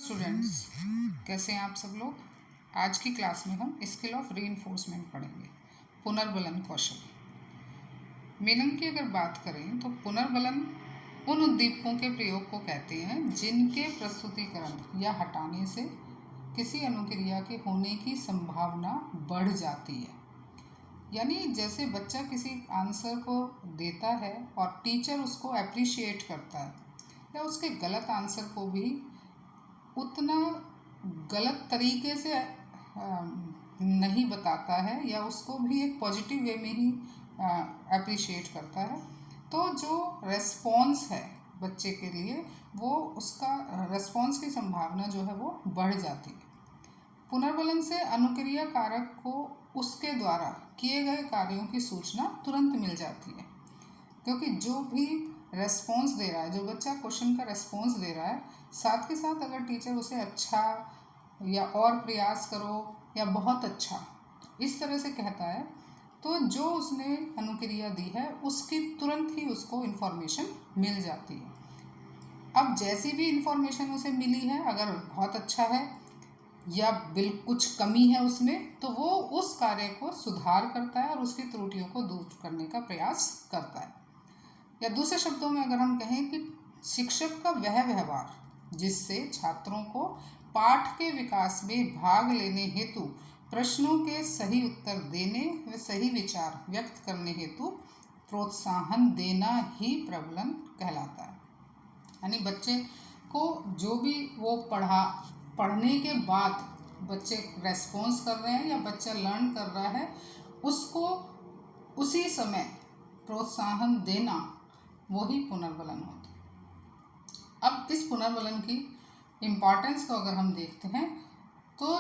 Students, कैसे हैं आप सब लोग। आज की क्लास में हम स्किल ऑफ रीइंफोर्समेंट पढ़ेंगे, पुनर्बलन कौशल। मीनिंग की अगर बात करें तो पुनर्बलन उन उद्दीपकों के प्रयोग को कहते हैं जिनके प्रस्तुतिकरण या हटाने से किसी अनुक्रिया के होने की संभावना बढ़ जाती है। यानी जैसे बच्चा किसी आंसर को देता है और टीचर उसको अप्रिशिएट करता है या उसके गलत आंसर को भी उतना गलत तरीके से नहीं बताता है या उसको भी एक पॉजिटिव वे में ही अप्रिशिएट करता है, तो जो रेस्पॉन्स है बच्चे के लिए वो उसका रेस्पॉन्स की संभावना जो है वो बढ़ जाती है। पुनर्बलन से अनुक्रिया कारक को उसके द्वारा किए गए कार्यों की सूचना तुरंत मिल जाती है, क्योंकि जो भी रेस्पॉन्स दे रहा है, जो बच्चा क्वेश्चन का रेस्पॉन्स दे रहा है, साथ के साथ अगर टीचर उसे अच्छा या और प्रयास करो या बहुत अच्छा इस तरह से कहता है, तो जो उसने अनुक्रिया दी है उसकी तुरंत ही उसको इन्फॉर्मेशन मिल जाती है। अब जैसी भी इन्फॉर्मेशन उसे मिली है, अगर बहुत अच्छा है या कुछ कमी है उसमें, तो वो उस कार्य को सुधार करता है और उसकी त्रुटियों को दूर करने का प्रयास करता है। या दूसरे शब्दों में अगर हम कहें कि शिक्षक का वह व्यवहार जिससे छात्रों को पाठ के विकास में भाग लेने हेतु प्रश्नों के सही उत्तर देने व सही विचार व्यक्त करने हेतु प्रोत्साहन देना ही प्रबलन कहलाता है। यानी बच्चे को जो भी वो पढ़ने के बाद बच्चे रेस्पॉन्स कर रहे हैं या बच्चा लर्न कर रहा है, उसको उसी समय प्रोत्साहन देना वही पुनर्बलन होता है। अब इस पुनर्बलन की इम्पॉर्टेंस को अगर हम देखते हैं तो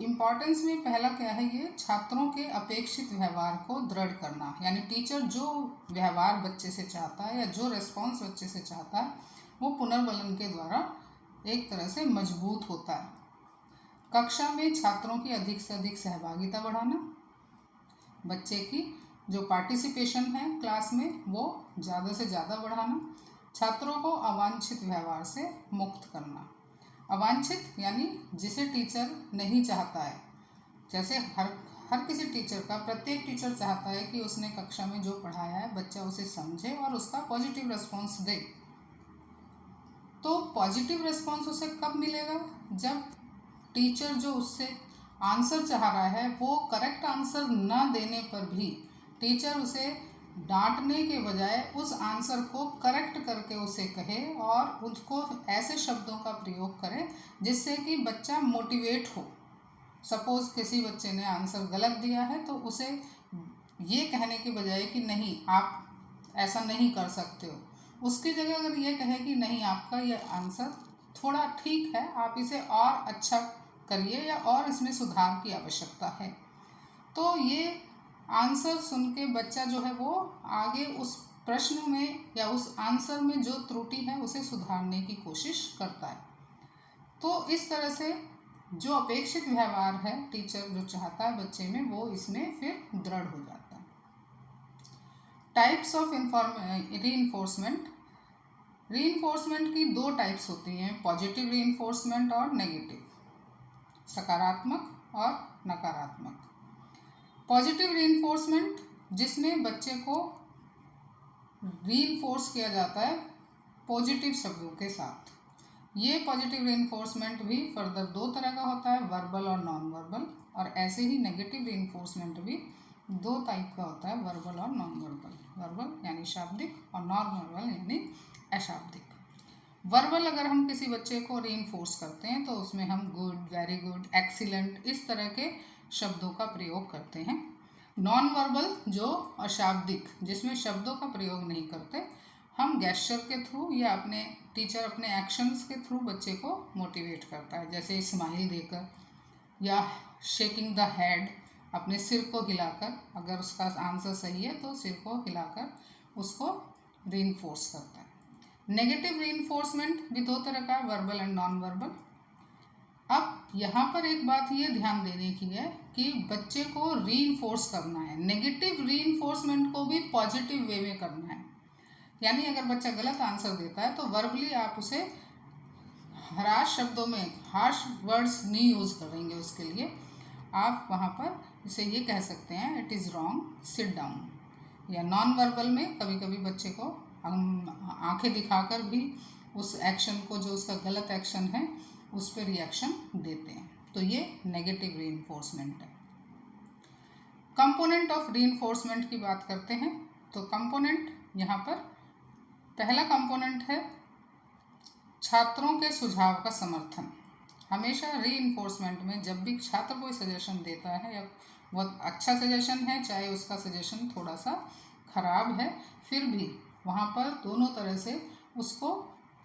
इम्पॉर्टेंस में पहला क्या है, ये छात्रों के अपेक्षित व्यवहार को दृढ़ करना। यानी टीचर जो व्यवहार बच्चे से चाहता है या जो रेस्पॉन्स बच्चे से चाहता है वो पुनर्बलन के द्वारा एक तरह से मजबूत होता है। कक्षा में छात्रों की अधिक से अधिक सहभागिता बढ़ाना, बच्चे की जो पार्टिसिपेशन है क्लास में वो ज़्यादा से ज़्यादा बढ़ाना, छात्रों को अवांछित व्यवहार से मुक्त करना। अवांछित यानी जिसे टीचर नहीं चाहता है, जैसे हर किसी टीचर का, प्रत्येक टीचर चाहता है कि उसने कक्षा में जो पढ़ाया है बच्चा उसे समझे और उसका पॉजिटिव रिस्पॉन्स दे। तो पॉजिटिव रिस्पॉन्स उसे कब मिलेगा, जब टीचर जो उससे आंसर चाह रहा है वो करेक्ट आंसर ना देने पर भी टीचर उसे डांटने के बजाय उस आंसर को करेक्ट करके उसे कहे और उसको ऐसे शब्दों का प्रयोग करे जिससे कि बच्चा मोटिवेट हो। सपोज़ किसी बच्चे ने आंसर गलत दिया है तो उसे ये कहने के बजाय कि नहीं आप ऐसा नहीं कर सकते हो, उसकी जगह अगर ये कहे कि नहीं आपका ये आंसर थोड़ा ठीक है, आप इसे और अच्छा करिए या और इसमें सुधार की आवश्यकता है, तो ये आंसर सुन के बच्चा जो है वो आगे उस प्रश्न में या उस आंसर में जो त्रुटि है उसे सुधारने की कोशिश करता है। तो इस तरह से जो अपेक्षित व्यवहार है टीचर जो चाहता है बच्चे में, वो इसमें फिर दृढ़ हो जाता है। Types of reinforcement. रीइंफोर्समेंट की दो टाइप्स होती हैं, पॉजिटिव रीइंफोर्समेंट और नेगेटिव, सकारात्मक और नकारात्मक। पॉजिटिव रीइंफोर्समेंट जिसमें बच्चे को रीइंफोर्स किया जाता है पॉजिटिव शब्दों के साथ। ये पॉजिटिव रीइंफोर्समेंट भी फर्दर दो तरह का होता है, वर्बल और नॉन वर्बल, और ऐसे ही नेगेटिव रीइंफोर्समेंट भी दो टाइप का होता है, वर्बल और नॉन वर्बल। वर्बल यानी शाब्दिक और नॉन वर्बल यानी अशाब्दिक। वर्बल अगर हम किसी बच्चे को रीइंफोर्स करते हैं तो उसमें हम गुड, वेरी गुड, एक्सीलेंट इस तरह के शब्दों का प्रयोग करते हैं। नॉन वर्बल जो अशाब्दिक, जिसमें शब्दों का प्रयोग नहीं करते, हम गेस्चर के थ्रू या अपने टीचर अपने एक्शंस के थ्रू बच्चे को मोटिवेट करता है, जैसे स्माइल देकर या शेकिंग द हेड, अपने सिर को हिलाकर, अगर उसका आंसर सही है तो सिर को हिलाकर उसको रीइंफोर्स करता है। नेगेटिव रीइंफोर्समेंट भी दो तरह का, वर्बल एंड नॉन वर्बल। अब यहाँ पर एक बात ये ध्यान देने की है कि बच्चे को रीइंफोर्स करना है, नेगेटिव रीइंफोर्समेंट को भी पॉजिटिव वे में करना है। यानी अगर बच्चा गलत आंसर देता है तो वर्बली आप उसे हराश शब्दों में हार्श वर्ड्स नहीं यूज़ करेंगे। उसके लिए आप वहाँ पर इसे ये कह सकते हैं, it is wrong, sit down. या नॉन वर्बल में कभी कभी बच्चे को हम आंखें दिखाकर भी उस एक्शन को, जो उसका गलत एक्शन है, उस पर रिएक्शन देते हैं। तो ये नेगेटिव रीइंफोर्समेंट है। कंपोनेंट ऑफ रीइंफोर्समेंट की बात करते हैं। तो कंपोनेंट यहाँ पर पहला कंपोनेंट है छात्रों के सुझाव का समर्थन। हमेशा रीइंफोर्समेंट में जब भी छात्र कोई सजेशन देता है या बहुत अच्छा सजेशन है, चाहे उसका सजेशन थोड़ा सा खराब है, फिर भी वहाँ पर दोनों तरह से उसको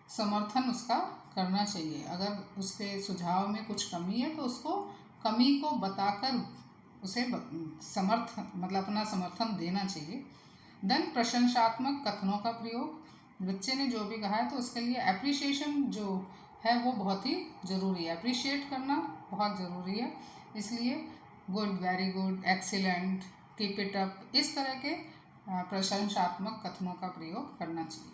समर्थन उसका करना चाहिए। अगर उसके सुझाव में कुछ कमी है तो उसको कमी को बताकर उसे मतलब अपना समर्थन देना चाहिए। देन प्रशंसात्मक कथनों का प्रयोग। बच्चे ने जो भी कहा है तो उसके लिए एप्रिसिएशन जो है वो बहुत ही ज़रूरी है। अप्रिशिएट करना बहुत ज़रूरी है। इसलिए good, very good, excellent, keep it up, इस तरह के प्रशंसात्मक कथनों का प्रयोग करना चाहिए।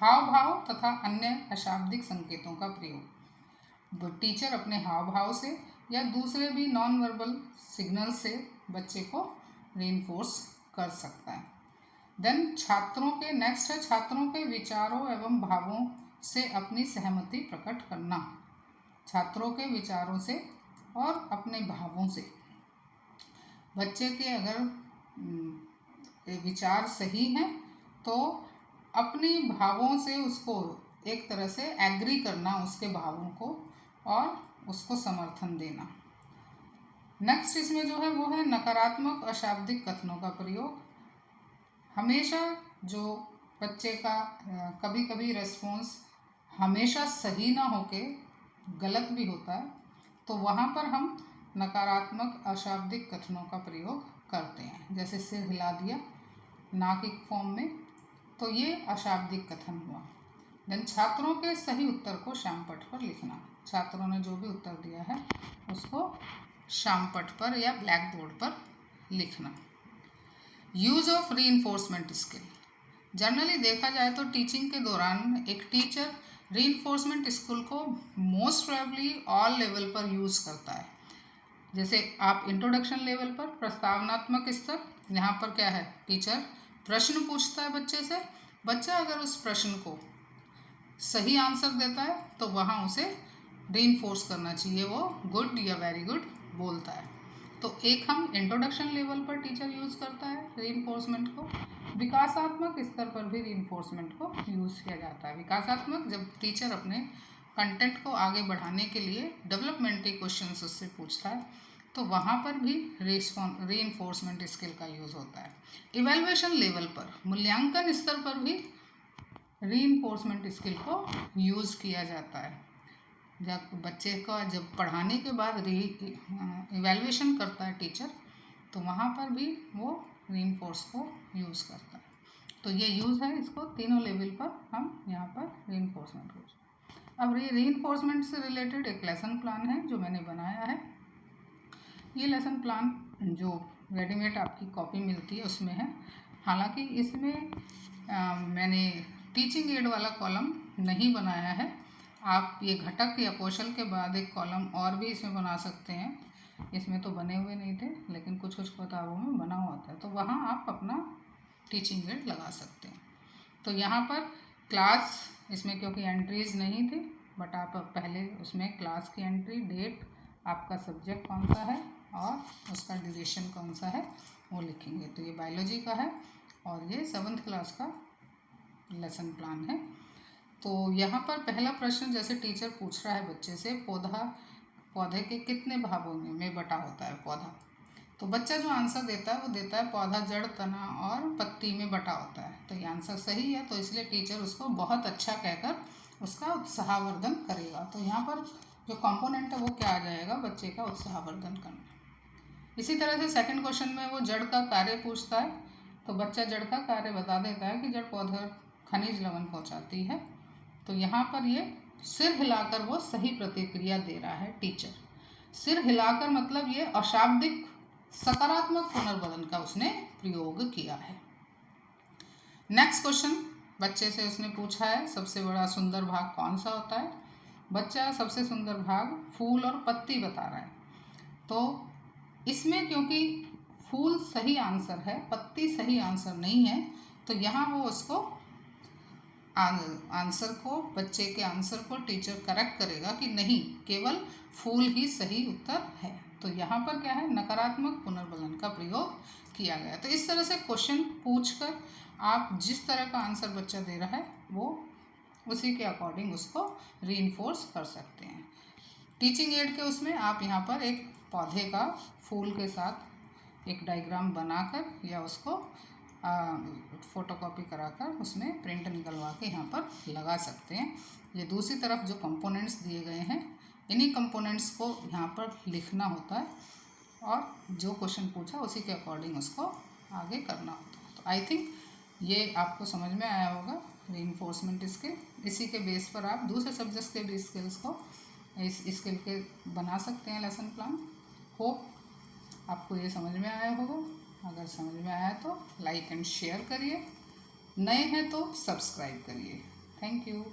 हाव भाव तथा अन्य अशाब्दिक संकेतों का प्रयोग। टीचर अपने हाव भाव से या दूसरे भी नॉन वर्बल सिग्नल से बच्चे को रीइंफोर्स कर सकता है। देन छात्रों के नेक्स्ट है छात्रों के विचारों एवं भावों से अपनी सहमति प्रकट करना। छात्रों के विचारों से और अपने भावों से। बच्चे के अगर विचार सही हैं तो अपनी भावों से उसको एक तरह से एग्री करना उसके भावों को और उसको समर्थन देना। नेक्स्ट इसमें जो है वो है नकारात्मक अशाब्दिक कथनों का प्रयोग। हमेशा जो बच्चे का कभी कभी रेस्पॉन्स हमेशा सही ना होके गलत भी होता है, तो वहाँ पर हम नकारात्मक अशाब्दिक कथनों का प्रयोग करते हैं। जैसे सिर हिला दिया ना की फॉर्म में, तो ये अशाब्दिक कथन हुआ। देन छात्रों के सही उत्तर को श्यामपट्ट पर लिखना। छात्रों ने जो भी उत्तर दिया है उसको श्यामपट्ट पर या ब्लैक बोर्ड पर लिखना। Use of reinforcement skill. Generally देखा जाए तो टीचिंग के दौरान एक टीचर रीइंफोर्समेंट स्किल को मोस्ट प्रोबेबली ऑल लेवल पर यूज़ करता है। जैसे आप इंट्रोडक्शन लेवल पर प्रस्तावनात्मक स्तर, यहाँ पर क्या है, टीचर प्रश्न पूछता है बच्चे से, बच्चा अगर उस प्रश्न को सही आंसर देता है तो वहाँ उसे रीइंफोर्स करना चाहिए, वो गुड या वेरी गुड बोलता है। तो एक हम इंट्रोडक्शन लेवल पर टीचर यूज़ करता है रीइंफोर्समेंट को। विकासात्मक स्तर पर भी रीइंफोर्समेंट को यूज़ किया जाता है। विकासात्मक जब टीचर अपने कंटेंट को आगे बढ़ाने के लिए डेवलपमेंटरी क्वेश्चंस उससे पूछता है तो वहाँ पर भी रीइंफोर्समेंट स्किल का यूज़ होता है। इवैल्यूएशन लेवल पर, मूल्यांकन स्तर पर भी रीइंफोर्समेंट स्किल को यूज़ किया जाता है। जब बच्चे का जब पढ़ाने के बाद इवैल्यूएशन करता है टीचर, तो वहाँ पर भी वो रीइंफोर्स को यूज़ करता है। तो ये यूज़ है, इसको तीनों लेवल पर हम यहाँ पर रीइंफोर्समेंट को। अब रीइंफोर्समेंट से रिलेटेड एक लेसन प्लान है जो मैंने बनाया है। ये लेसन प्लान जो रेडीमेड आपकी कॉपी मिलती है उसमें है। हालांकि इसमें मैंने टीचिंग एड वाला कॉलम नहीं बनाया है। आप ये घटक या कौशल के बाद एक कॉलम और भी इसमें बना सकते हैं। इसमें तो बने हुए नहीं थे, लेकिन कुछ कुछ किताबों में बना हुआ था, तो वहाँ आप अपना टीचिंग एड लगा सकते हैं। तो यहाँ पर क्लास, इसमें क्योंकि एंट्रीज नहीं थी, बट आप पहले उसमें क्लास की एंट्री, डेट, आपका सब्जेक्ट कौन सा है और उसका ड्यूरेशन कौन सा है वो लिखेंगे। तो ये बायोलॉजी का है और ये 7th क्लास का लेसन प्लान है। तो यहाँ पर पहला प्रश्न जैसे टीचर पूछ रहा है बच्चे से, पौधे के कितने भागों में बटा होता है पौधा। तो बच्चा जो आंसर देता है वो देता है पौधा जड़, तना और पत्ती में बटा होता है। तो ये आंसर सही है, तो इसलिए टीचर उसको बहुत अच्छा कहकर उसका उत्साहवर्धन करेगा। तो यहाँ पर जो कंपोनेंट है वो क्या आ जाएगा, बच्चे का उत्साहवर्धन करना। इसी तरह से सेकंड क्वेश्चन में वो जड़ का कार्य पूछता है, तो बच्चा जड़ का कार्य बता देता है कि जड़ पौधा खनिज लवण पहुँचाती है। तो यहाँ पर ये सिर हिलाकर वो सही प्रतिक्रिया दे रहा है टीचर। सिर हिलाकर मतलब ये अशाब्दिक सकारात्मक पुनर्वलन का उसने प्रयोग किया है। नेक्स्ट क्वेश्चन बच्चे से उसने पूछा है, सबसे बड़ा सुंदर भाग कौन सा होता है। बच्चा सबसे सुंदर भाग फूल और पत्ती बता रहा है, तो इसमें क्योंकि फूल सही आंसर है, पत्ती सही आंसर नहीं है, तो यहाँ वो उसको आंसर को, बच्चे के आंसर को टीचर करेक्ट करेगा कि नहीं, केवल फूल ही सही उत्तर है। तो यहाँ पर क्या है, नकारात्मक पुनर्बलन का प्रयोग किया गया। तो इस तरह से क्वेश्चन पूछकर आप जिस तरह का आंसर बच्चा दे रहा है वो उसी के अकॉर्डिंग उसको रीइंफोर्स कर सकते हैं। टीचिंग एड के उसमें आप यहाँ पर एक पौधे का फूल के साथ एक डायग्राम बनाकर या उसको फ़ोटोकॉपी कराकर उसमें प्रिंट निकलवा के यहाँ पर लगा सकते हैं। ये दूसरी तरफ जो कंपोनेंट्स दिए गए हैं, इन्हीं कंपोनेंट्स को यहाँ पर लिखना होता है और जो क्वेश्चन पूछा उसी के अकॉर्डिंग उसको आगे करना होता है। तो आई थिंक ये आपको समझ में आया होगा रीइंफोर्समेंट स्किल। इसी के बेस पर आप दूसरे सब्जेक्ट्स के भी स्किल्स को इस स्किल के बना सकते हैं लेसन प्लान। होप आपको ये समझ में आया होगा। अगर समझ में आया तो लाइक एंड शेयर करिए, नए हैं तो सब्सक्राइब करिए। Thank you.